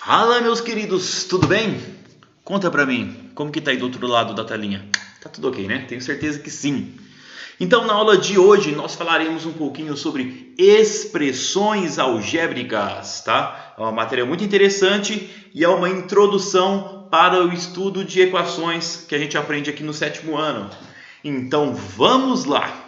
Fala, meus queridos, tudo bem? Conta pra mim, como que tá aí do outro lado da telinha? Tá tudo ok, né? Tenho certeza que sim. Então, na aula de hoje, nós falaremos um pouquinho sobre expressões algébricas, tá? É uma matéria muito interessante e é uma introdução para o estudo de equações que a gente aprende aqui no 7º ano. Então, vamos lá!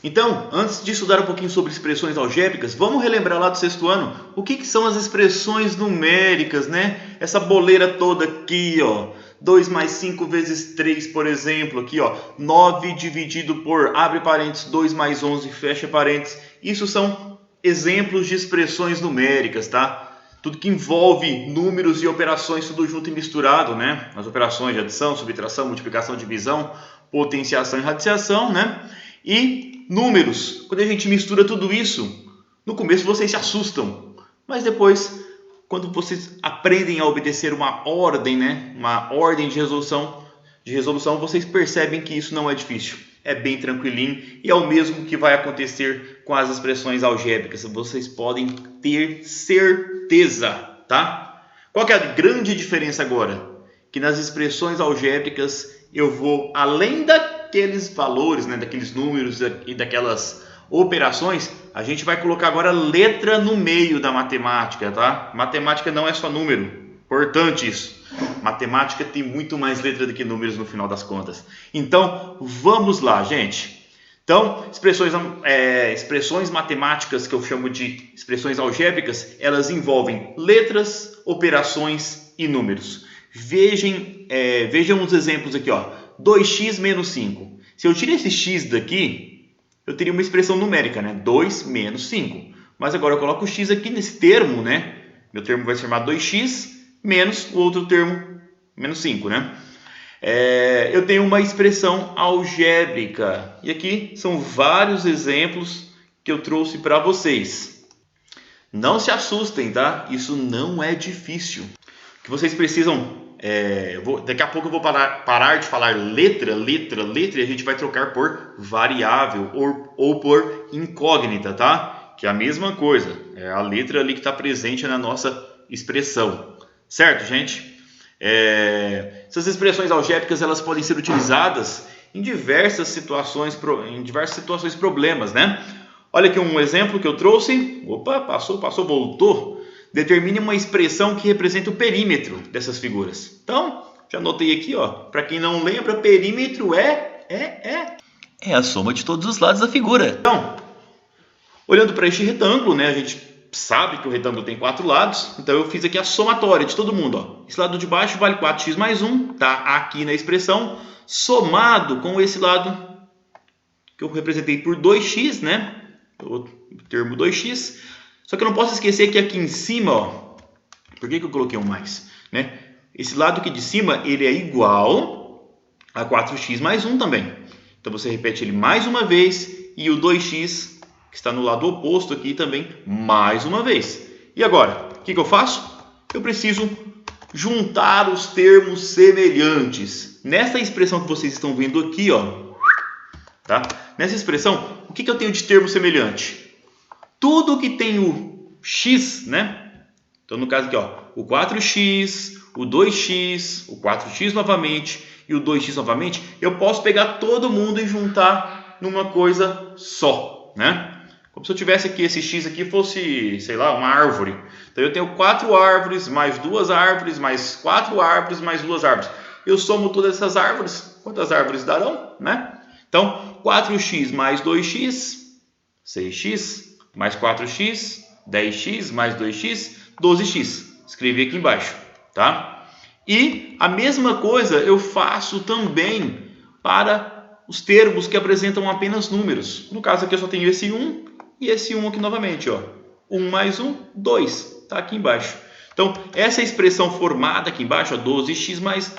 Então, antes de estudar um pouquinho sobre expressões algébricas, vamos relembrar lá do 6º ano o que são as expressões numéricas, né? Essa boleira toda aqui, ó. 2 mais 5 vezes 3, por exemplo, aqui, ó. 9 dividido por, abre parênteses, 2 mais 11, fecha parênteses. Isso são exemplos de expressões numéricas, tá? Tudo que envolve números e operações, tudo junto e misturado, né? As operações de adição, subtração, multiplicação, divisão, potenciação e radiciação, né? E números, quando a gente mistura tudo isso, no começo vocês se assustam, mas depois, quando vocês aprendem a obedecer uma ordem, né, uma ordem de resolução, vocês percebem que isso não é difícil, é bem tranquilinho e é o mesmo que vai acontecer com as expressões algébricas, vocês podem ter certeza, tá? Qual que é a grande diferença agora? Que nas expressões algébricas eu vou além daqueles valores, né, daqueles números e daquelas operações, a gente vai colocar agora letra no meio da matemática, tá? Matemática não é só número, importante isso. Matemática tem muito mais letra do que números no final das contas. Então, vamos lá, gente. Então, expressões matemáticas que eu chamo de expressões algébricas, elas envolvem letras, operações e números. Vejam os exemplos aqui, ó. 2x menos 5. Se eu tirar esse x daqui, eu teria uma expressão numérica, né? 2 menos 5. Mas agora eu coloco o x aqui nesse termo, né? Meu termo vai se chamar 2x menos o outro termo, menos 5, né? Eu tenho uma expressão algébrica. E aqui são vários exemplos que eu trouxe para vocês. Não se assustem, tá? Isso não é difícil. O que vocês precisam... daqui a pouco eu vou parar de falar letra, e a gente vai trocar por variável ou por incógnita, tá? Que é a mesma coisa, é a letra ali que está presente na nossa expressão, certo, gente? Essas expressões algébricas elas podem ser utilizadas em diversas situações, problemas, né? Olha aqui um exemplo que eu trouxe. Opa, passou, voltou. Determine uma expressão que representa o perímetro dessas figuras. Então, já anotei aqui, ó. Para quem não lembra, perímetro é a soma de todos os lados da figura. Então, olhando para este retângulo, né, a gente sabe que o retângulo tem 4 lados. Então, eu fiz aqui a somatória de todo mundo. Ó. Esse lado de baixo vale 4x mais 1, tá aqui na expressão, somado com esse lado que eu representei por 2x, né? O termo 2x. Só que eu não posso esquecer que aqui em cima, ó, por que eu coloquei um mais? Né? Esse lado aqui de cima, ele é igual a 4x mais 1 também. Então, você repete ele mais uma vez e o 2x, que está no lado oposto aqui também, mais uma vez. E agora, o que eu faço? Eu preciso juntar os termos semelhantes. Nessa expressão que vocês estão vendo aqui, ó, tá? Nessa expressão, o que eu tenho de termo semelhante? Tudo que tem o x, né? Então, no caso aqui, ó, o 4x, o 2x, o 4x novamente e o 2x novamente, eu posso pegar todo mundo e juntar numa coisa só, né? Como se eu tivesse aqui, esse x aqui fosse, sei lá, uma árvore. Então, eu tenho 4 árvores, mais 2 árvores, mais 4 árvores, mais 2 árvores. Eu somo todas essas árvores, quantas árvores darão, né? Então, 4x mais 2x, 6x, mais 4x, 10x, mais 2x, 12x. Escrevi aqui embaixo, tá? E a mesma coisa eu faço também para os termos que apresentam apenas números. No caso aqui eu só tenho esse 1 e esse 1 aqui novamente, ó. 1 mais 1, 2. Tá aqui embaixo. Então, essa expressão formada aqui embaixo, ó, 12x mais...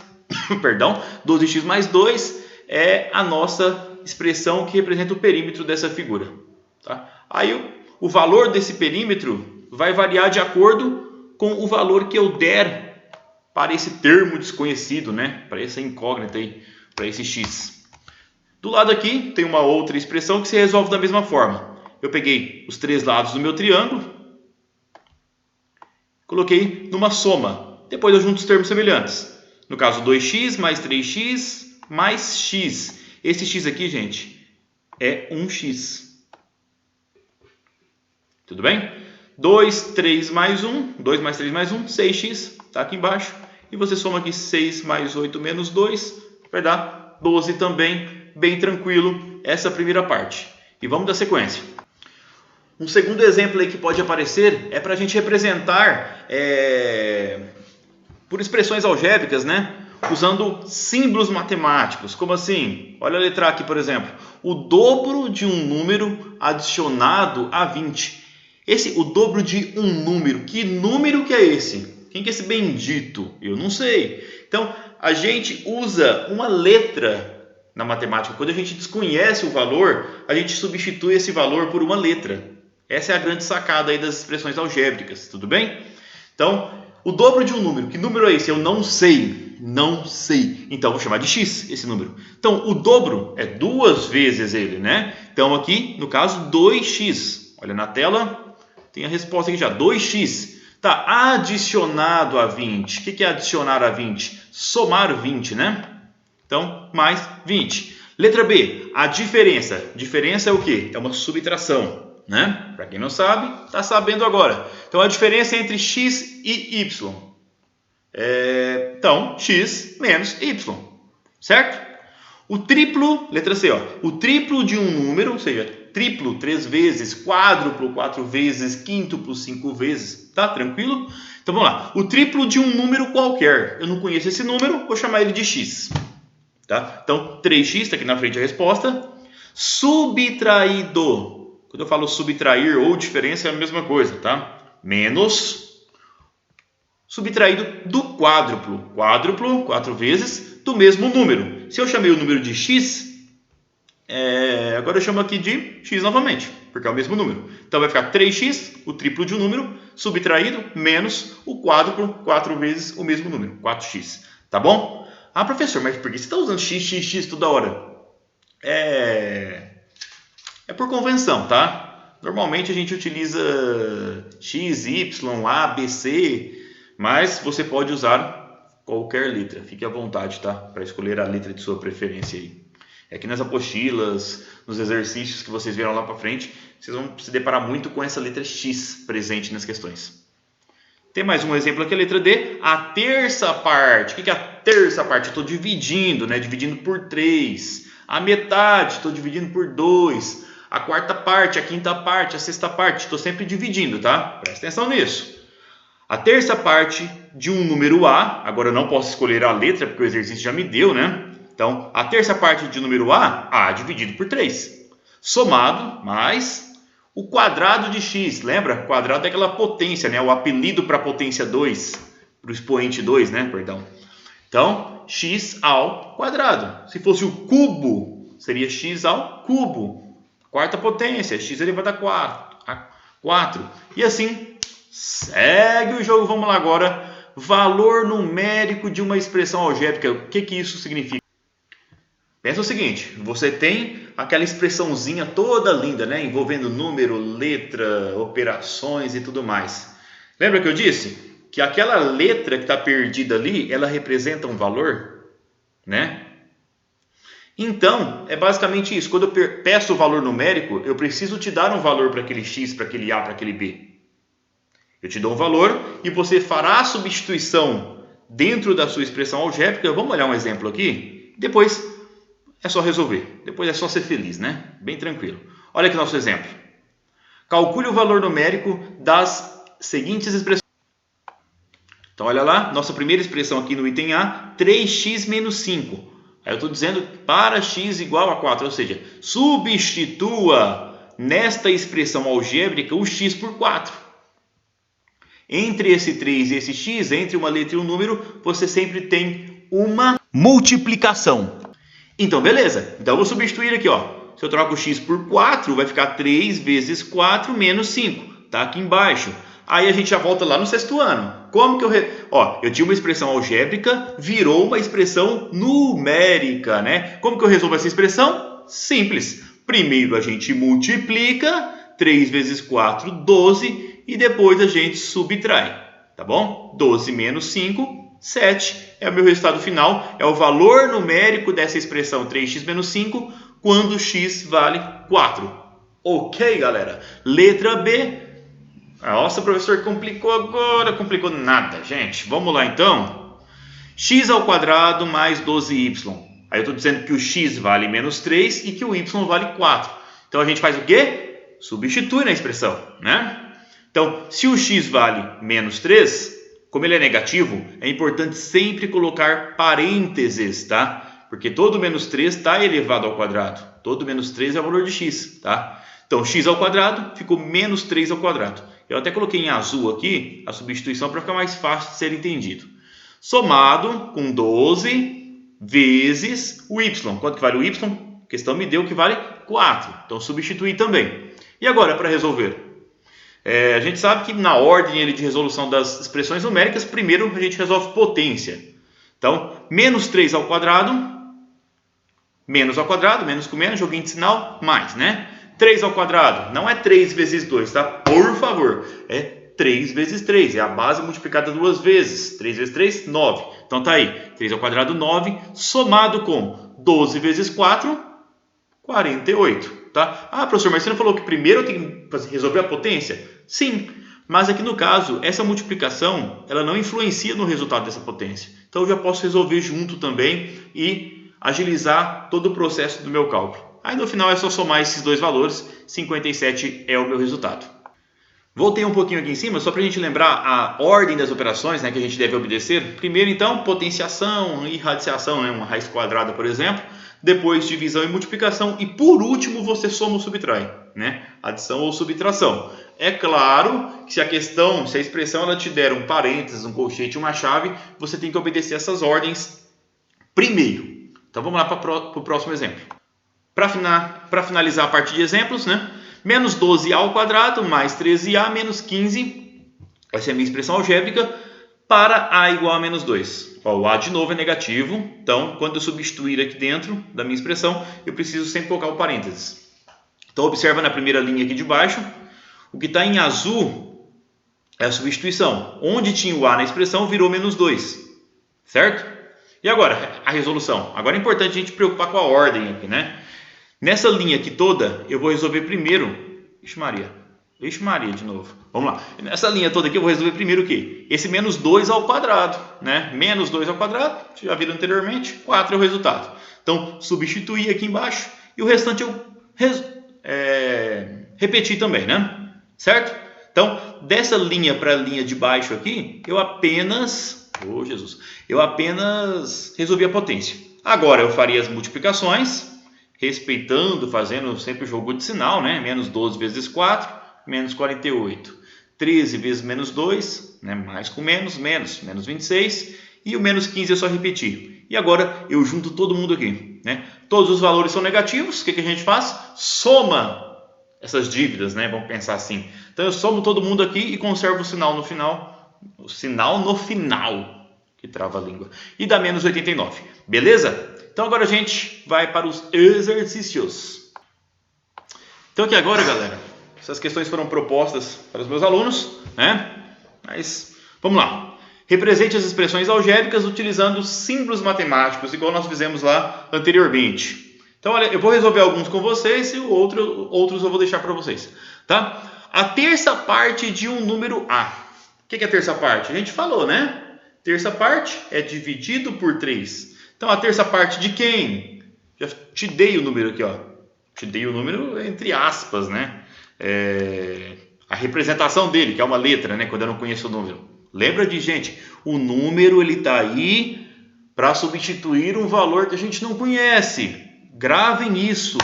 perdão, 12x mais 2 é a nossa expressão que representa o perímetro dessa figura, tá? Aí o valor desse perímetro vai variar de acordo com o valor que eu der para esse termo desconhecido, né? Para essa incógnita aí, para esse x. Do lado aqui tem uma outra expressão que se resolve da mesma forma. Eu peguei os 3 lados do meu triângulo, coloquei numa soma. Depois eu junto os termos semelhantes. No caso, 2x mais 3x mais x. Esse x aqui, gente, é 1x. Tudo bem? 2, 3 mais 1, 2 mais 3 mais 1, 6x, está aqui embaixo. E você soma aqui 6 mais 8 menos 2, vai dar 12 também, bem tranquilo, essa primeira parte. E vamos dar sequência. Um segundo exemplo aí que pode aparecer é para a gente representar por expressões algébricas, né? Usando símbolos matemáticos. Como assim? Olha a letra A aqui, por exemplo. O dobro de um número adicionado a 20. O dobro de um número. Que número que é esse? Quem que é esse bendito? Eu não sei. Então, a gente usa uma letra na matemática. Quando a gente desconhece o valor, a gente substitui esse valor por uma letra. Essa é a grande sacada aí das expressões algébricas. Tudo bem? Então, o dobro de um número. Que número é esse? Eu não sei. Não sei. Então, vou chamar de x esse número. Então, o dobro é 2 vezes ele, né? Então, aqui, no caso, 2x. Olha na tela, tem a resposta aqui já. 2x. Tá, adicionado a 20. O que é adicionar a 20? Somar 20, né? Então, mais 20. Letra B, a diferença. Diferença é o quê? É uma subtração, né? Para quem não sabe, está sabendo agora. Então, a diferença é entre x e y. Então, x menos y, certo? O triplo, letra C, ó, o triplo de um número, ou seja, triplo 3 vezes, quádruplo 4 vezes, quíntuplo 5 vezes, tá tranquilo? Então vamos lá, o triplo de um número qualquer, eu não conheço esse número, vou chamar ele de x, tá? Então 3x, está aqui na frente a resposta, subtraído, quando eu falo subtrair ou diferença é a mesma coisa, tá? Menos subtraído do quádruplo, quádruplo 4 vezes do mesmo número. Se eu chamei o número de x, agora eu chamo aqui de x novamente, porque é o mesmo número. Então vai ficar 3x, o triplo de um número, subtraído, menos o quádruplo, 4 vezes o mesmo número, 4x. Tá bom? Ah, professor, mas por que você está usando x toda hora? É por convenção, tá? Normalmente a gente utiliza x, y, a, b, c, mas você pode usar qualquer letra. Fique à vontade, tá? Para escolher a letra de sua preferência aí. Aqui nas apostilas, nos exercícios que vocês viram lá para frente, vocês vão se deparar muito com essa letra X presente nas questões. Tem mais um exemplo aqui, a letra D. A terça parte. O que é a terça parte? Estou dividindo, né? Dividindo por 3. A metade, estou dividindo por 2. A quarta parte, a quinta parte, a sexta parte. Estou sempre dividindo, tá? Presta atenção nisso. A terça parte de um número A. Agora eu não posso escolher a letra, porque o exercício já me deu, né? Então, a terça parte de número A dividido por 3. Somado mais o quadrado de x. Lembra? Quadrado é aquela potência, né? O apelido para a potência 2. Para o expoente 2, né? Perdão. Então, x ao quadrado. Se fosse o cubo, seria x ao cubo. Quarta potência, x elevado a 4. E assim, segue o jogo. Vamos lá agora. Valor numérico de uma expressão algébrica. O que isso significa? Pensa o seguinte, você tem aquela expressãozinha toda linda, né? Envolvendo número, letra, operações e tudo mais. Lembra que eu disse que aquela letra que está perdida ali, ela representa um valor, né? Então, é basicamente isso. Quando eu peço o valor numérico, eu preciso te dar um valor para aquele x, para aquele a, para aquele b. Eu te dou um valor e você fará a substituição dentro da sua expressão algébrica. Vamos olhar um exemplo aqui? Depois é só resolver. Depois é só ser feliz, né? Bem tranquilo. Olha aqui nosso exemplo. Calcule o valor numérico das seguintes expressões. Então, olha lá. Nossa primeira expressão aqui no item A. 3x menos 5. Aí eu estou dizendo para x igual a 4. Ou seja, substitua nesta expressão algébrica o x por 4. Entre esse 3 e esse x, entre uma letra e um número, você sempre tem uma multiplicação. Então, beleza. Então, eu vou substituir aqui, ó. Se eu troco o x por 4, vai ficar 3 vezes 4 menos 5. Tá aqui embaixo. Aí a gente já volta lá no sexto ano. Como que eu tinha uma expressão algébrica, virou uma expressão numérica, né? Como que eu resolvo essa expressão? Simples. Primeiro a gente multiplica. 3 vezes 4, 12. E depois a gente subtrai. tá bom? 12 menos 5, 7 é o meu resultado final, é o valor numérico dessa expressão 3x menos 5 quando x vale 4. Ok, galera? Letra B. Nossa, professor, complicou agora. Complicou nada, gente. Vamos lá, então. X ao quadrado mais 12y. Aí eu estou dizendo que o x vale menos 3 e que o y vale 4. Então, a gente faz o quê? Substitui na expressão, né? Então, se o x vale menos 3, como ele é negativo, é importante sempre colocar parênteses, tá? Porque todo menos 3 está elevado ao quadrado. Todo menos 3 é o valor de x, tá? Então, x ao quadrado ficou menos 3 ao quadrado. Eu até coloquei em azul aqui a substituição para ficar mais fácil de ser entendido. Somado com 12 vezes o y. Quanto que vale o y? A questão me deu que vale 4. Então, substituir também. E agora, para resolver? A gente sabe que na ordem de resolução das expressões numéricas, primeiro a gente resolve potência. Então, menos 3 ao quadrado, menos ao quadrado, menos com menos, joguinho de sinal, mais, né? 3 ao quadrado, não é 3 vezes 2, tá? Por favor, é 3 vezes 3, é a base multiplicada duas vezes. 3 vezes 3, 9. Então tá aí, 3 ao quadrado, 9, somado com 12 vezes 4, 48, tá? Ah, professor, mas você não falou que primeiro eu tenho que resolver a potência? Sim, mas aqui no caso, essa multiplicação, ela não influencia no resultado dessa potência. Então eu já posso resolver junto também e agilizar todo o processo do meu cálculo. Aí no final é só somar esses dois valores, 57 é o meu resultado. Voltei um pouquinho aqui em cima, só para a gente lembrar a ordem das operações, né, que a gente deve obedecer. Primeiro então, potenciação e radicação, né, uma raiz quadrada, por exemplo. Depois divisão e multiplicação. E por último você soma ou subtrai, né, adição ou subtração. É claro que se a expressão ela te der um parênteses, um colchete, uma chave, você tem que obedecer essas ordens primeiro. Então vamos lá para o próximo exemplo. Para finalizar a parte de exemplos, né? Menos 12a ao quadrado mais 13a menos 15. Essa é a minha expressão algébrica para a igual a menos 2. Ó, o a de novo é negativo. Então, quando eu substituir aqui dentro da minha expressão, eu preciso sempre colocar o parênteses. Então, observa na primeira linha aqui de baixo. O que está em azul é a substituição. Onde tinha o a na expressão, virou menos 2. Certo? E agora, a resolução. Agora é importante a gente preocupar com a ordem aqui, né? Nessa linha aqui toda, eu vou resolver primeiro... Ixi Maria de novo. Vamos lá. Nessa linha toda aqui, eu vou resolver primeiro o quê? Esse menos 2 ao quadrado, né? Menos 2 ao quadrado, já viram anteriormente, 4 é o resultado. Então, substituir aqui embaixo e o restante eu repetir também, né? Certo? Então, dessa linha para a linha de baixo aqui, eu apenas resolvi a potência. Agora, eu faria as multiplicações... fazendo sempre o jogo de sinal, né? Menos 12 vezes 4, menos 48. 13 vezes menos 2, né? Mais com menos 26. E o menos 15 é só repetir. E agora eu junto todo mundo aqui, né? Todos os valores são negativos, o que a gente faz? Soma essas dívidas, né? Vamos pensar assim. Então eu somo todo mundo aqui e conservo o sinal no final. O sinal no final, que trava a língua. E dá menos 89, beleza? Então agora a gente vai para os exercícios. Então aqui agora, galera, essas questões foram propostas para os meus alunos, né? Mas vamos lá. Represente as expressões algébricas utilizando símbolos matemáticos, igual nós fizemos lá anteriormente. Então, olha, eu vou resolver alguns com vocês e outros eu vou deixar para vocês, tá? A terça parte de um número A. O que é a terça parte? A gente falou, né? Terça parte é dividido por 3. Então, a terça parte de quem? Já te dei o número aqui, ó. Te dei o número entre aspas, né? A representação dele, que é uma letra, né? Quando eu não conheço o número. Lembra de, gente, o número ele está aí para substituir um valor que a gente não conhece. Gravem isso,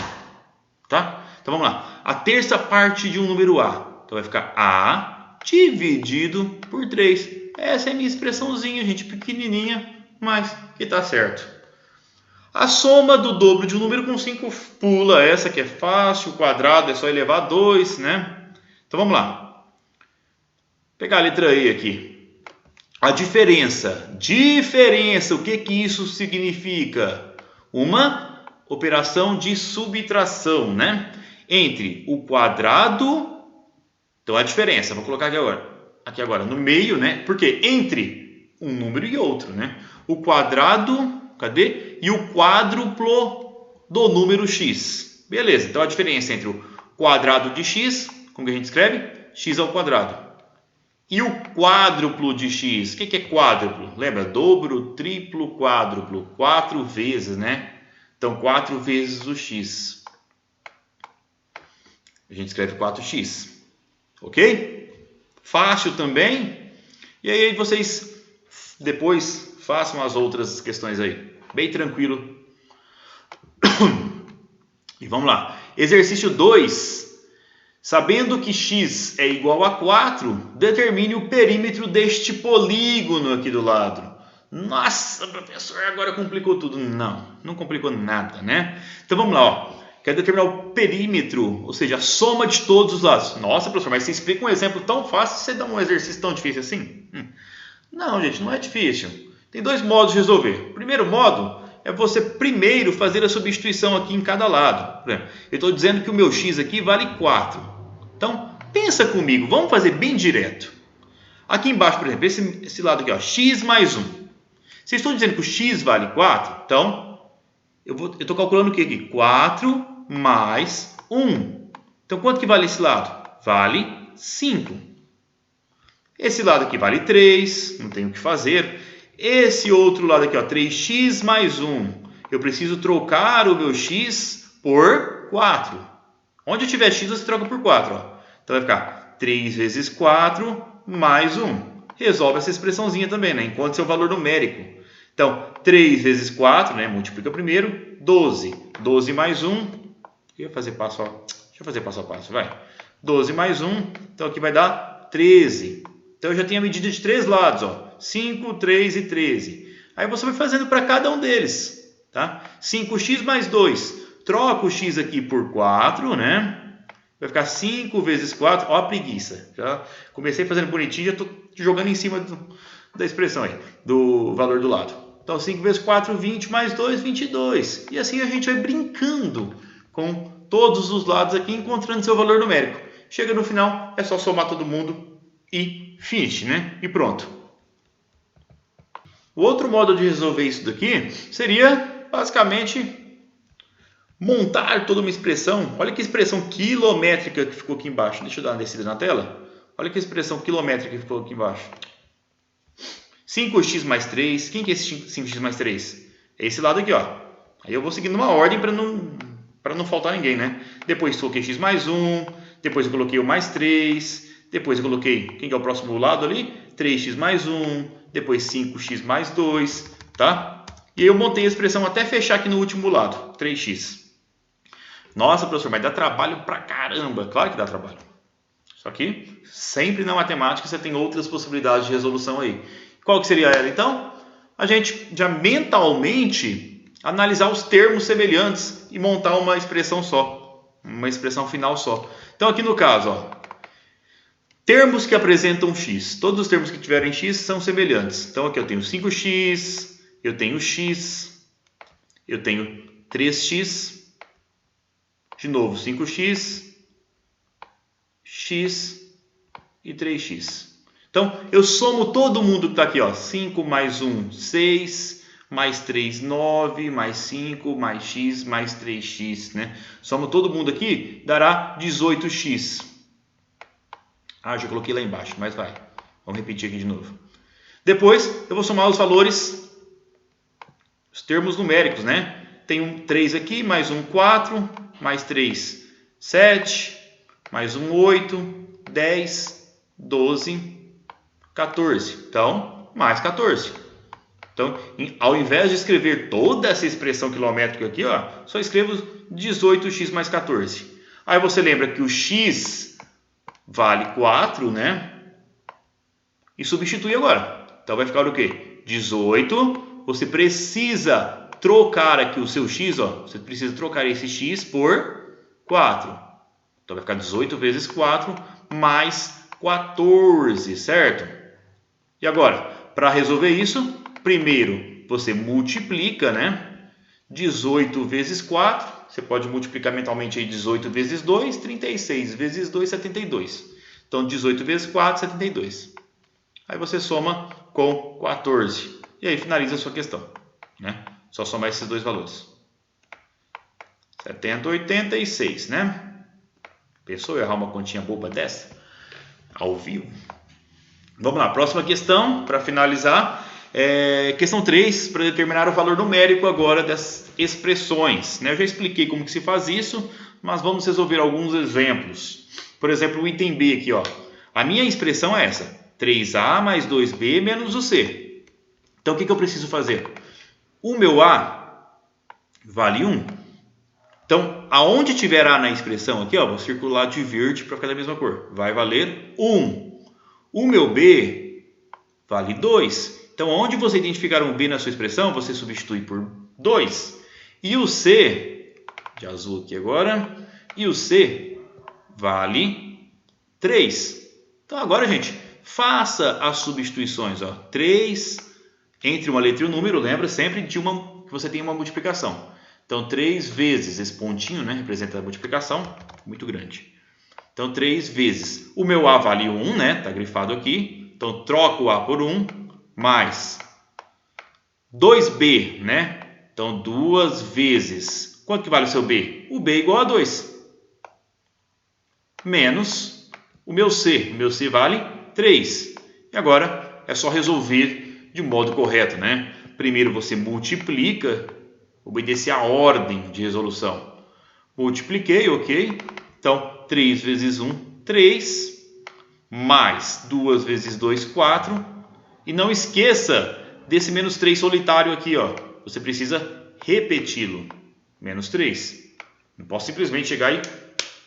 tá? Então, vamos lá. A terça parte de um número A. Então, vai ficar A dividido por 3. Essa é a minha expressãozinha, gente, pequenininha. Mas que está certo. A soma do dobro de um número com 5 pula essa que é fácil, o quadrado é só elevar a 2, né? Então vamos lá. Vou pegar a letra E aqui. A diferença, o que isso significa? Uma operação de subtração, né? Entre o quadrado, então a diferença, vou colocar aqui agora. aqui agora no meio, né? Porque entre um número e outro, né? O quadrado, cadê? E o quádruplo do número x. Beleza, então a diferença entre o quadrado de x, como que a gente escreve? X ao quadrado. E o quádruplo de x, o que é quádruplo? Lembra? Dobro, triplo, quádruplo, 4 vezes, né? Então, 4 vezes o x. A gente escreve 4x. Ok? Fácil também. E aí vocês depois façam as outras questões aí. Bem tranquilo. E vamos lá. Exercício 2. Sabendo que x é igual a 4, determine o perímetro deste polígono aqui do lado. Nossa, professor, agora complicou tudo. Não complicou nada, né? Então vamos lá, ó. Quer determinar o perímetro, ou seja, a soma de todos os lados. Nossa, professor, mas você explica um exemplo tão fácil, você dá um exercício tão difícil assim? Não, gente, não é difícil. Tem 2 modos de resolver. O primeiro modo é você primeiro fazer a substituição aqui em cada lado. Por exemplo, eu estou dizendo que o meu x aqui vale 4. Então, pensa comigo, vamos fazer bem direto. Aqui embaixo, por exemplo, esse lado aqui, ó, x mais 1. Vocês estão dizendo que o x vale 4? Então, eu estou calculando o que aqui? 4 mais 1. Então, quanto que vale esse lado? Vale 5. Esse lado aqui vale 3, não tenho o que fazer. Esse outro lado aqui, ó, 3x mais 1. Eu preciso trocar o meu x por 4. Onde eu tiver x, você troca por 4. Ó. Então, vai ficar 3 vezes 4 mais 1. Resolve essa expressãozinha também, né? Encontre seu valor numérico. Então, 3 vezes 4, né? Multiplica primeiro, 12. 12 mais 1. Deixa eu fazer passo a passo, vai. 12 mais 1. Então, aqui vai dar 13. Então, eu já tenho a medida de 3 lados, ó. 5, 3 e 13. Aí você vai fazendo para cada um deles, tá? 5x mais 2. Troca o x aqui por 4, né? Vai ficar 5 vezes 4. Ó a preguiça. Já comecei fazendo bonitinho, já estou jogando em cima da expressão aí, do valor do lado. Então, 5 vezes 4, 20, mais 2, 22. E assim a gente vai brincando com todos os lados aqui, encontrando seu valor numérico. Chega no final, é só somar todo mundo e finish, né? E pronto. O outro modo de resolver isso daqui seria, basicamente, montar toda uma expressão. Olha que expressão quilométrica que ficou aqui embaixo. Deixa eu dar uma descida na tela. Olha que expressão quilométrica que ficou aqui embaixo. 5x mais 3. Quem que é esse 5x mais 3? É esse lado aqui, ó. Aí eu vou seguindo uma ordem para não faltar ninguém, né? Depois coloquei x mais 1. Depois eu coloquei o mais 3. Depois eu coloquei, quem que é o próximo lado ali? 3x mais 1. Depois 5x mais 2. Tá? E aí eu montei a expressão até fechar aqui no último lado. 3x. Nossa, professor, mas dá trabalho pra caramba. Claro que dá trabalho. Só que sempre na matemática você tem outras possibilidades de resolução aí. Qual que seria ela, então? A gente já mentalmente analisar os termos semelhantes e montar uma expressão só. Uma expressão final só. Então, aqui no caso, ó, termos que apresentam x. Todos os termos que tiverem x são semelhantes. Então, aqui eu tenho 5x, eu tenho x, eu tenho 3x, de novo 5x, x e 3x. Então, eu somo todo mundo que está aqui, ó. 5 mais 1, 6, mais 3, 9, mais 5, mais x, mais 3x, né? Somo todo mundo aqui, dará 18x. Ah, já coloquei lá embaixo, mas vai. Vamos repetir aqui de novo. Depois, eu vou somar os valores, os termos numéricos, né? Tem um 3 aqui, mais um 4, mais 3, 7, mais um 8, 10, 12, 14. Então, mais 14. Então, ao invés de escrever toda essa expressão quilométrica aqui, ó, só escrevo 18x mais 14. Aí você lembra que o x vale 4, né? E substitui agora. Então, vai ficar o quê? 18. Você precisa trocar aqui o seu x, ó. Você precisa trocar esse x por 4. Então, vai ficar 18 vezes 4 mais 14, certo? E agora, para resolver isso, primeiro você multiplica, né? 18 vezes 4, você pode multiplicar mentalmente aí 18 vezes 2, 36 vezes 2, 72. Então, 18 vezes 4, 72. Aí você soma com 14. E aí finaliza a sua questão, né? Só somar esses dois valores. 70, 86, né? Pensou em errar uma continha boba dessa? Ao vivo. Vamos lá, próxima questão, para finalizar. Questão 3, para determinar o valor numérico agora das expressões, né? Eu já expliquei como que se faz isso, mas vamos resolver alguns exemplos. Por exemplo, o item B aqui, ó. A minha expressão é essa: 3A mais 2B menos o C. Então, o que eu preciso fazer? O meu A vale 1. Então, aonde tiver A na expressão aqui, ó, vou circular de verde para ficar da mesma cor. Vai valer 1. O meu B vale 2. Então, onde você identificar um B na sua expressão, você substitui por 2. E o C, de azul aqui agora, e o C vale 3. Então, agora, gente, faça as substituições. Ó. 3 entre uma letra e um número, lembra sempre de que você tem uma multiplicação. Então, 3 vezes, esse pontinho, né, representa a multiplicação, muito grande. Então, 3 vezes. O meu A vale 1, né, está grifado aqui. Então, troco o A por 1. Mais 2B, né? Então, 2 vezes. Quanto que vale o seu B? O B é igual a 2. Menos o meu C. O meu C vale 3. E agora é só resolver de modo correto, né? Primeiro você multiplica, obedecer a ordem de resolução. Multipliquei, ok? Então, 3 vezes 1, 3. Mais 2 vezes 2, 4. E não esqueça desse menos 3 solitário aqui, ó. Você precisa repeti-lo. Menos 3. Não posso simplesmente chegar e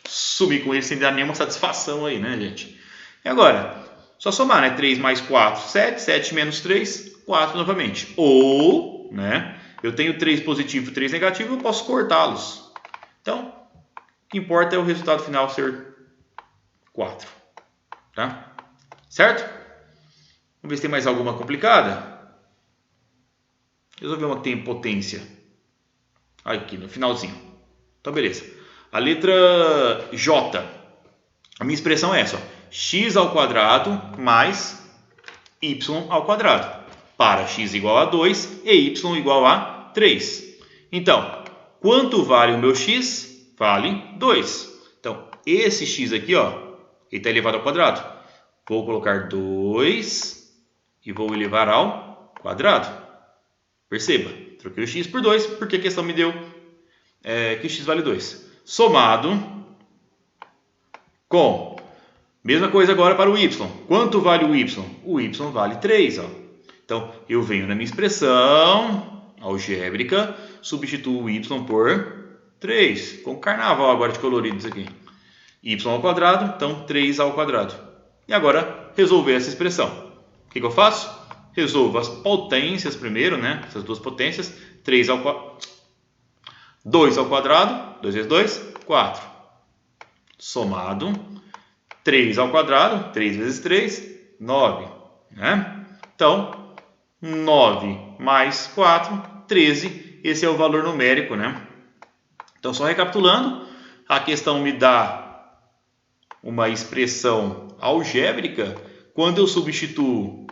sumir com ele sem dar nenhuma satisfação aí, né, gente? E agora, só somar, né? 3 mais 4, 7. 7 menos 3, 4 novamente. Ou, né? Eu tenho 3 positivo e 3 negativo, eu posso cortá-los. Então, o que importa é o resultado final ser 4. Tá? Certo? Vamos ver se tem mais alguma complicada. Resolver uma que tem potência. Aqui no finalzinho. Então, beleza. A letra J. A minha expressão é essa. Ó. X ao quadrado mais Y ao quadrado. Para x igual a 2 e y igual a 3. Então, quanto vale o meu x? Vale 2. Então, esse x aqui, ó, ele está elevado ao quadrado. Vou colocar 2... e vou elevar ao quadrado. Perceba, troquei o x por 2, porque a questão me deu que o x vale 2. Somado com, mesma coisa agora para o y. Quanto vale o y? O y vale 3. Ó. Então, eu venho na minha expressão algébrica, substituo o y por 3. Com carnaval agora de coloridos aqui. Y ao quadrado, então 3 ao quadrado. E agora, resolver essa expressão. O que eu faço? Resolvo as potências primeiro, né? Essas duas potências. 2 ao quadrado. 2 vezes 2, 4. Somado. 3 ao quadrado. 3 vezes 3, 9. Né? Então, 9 mais 4, 13. Esse é o valor numérico, né? Então, só recapitulando. A questão me dá uma expressão algébrica quando eu substituo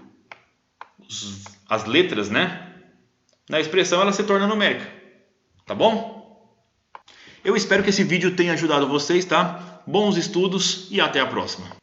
as letras, né? Na expressão ela se torna numérica. Tá bom? Eu espero que esse vídeo tenha ajudado vocês, tá? Bons estudos e até a próxima.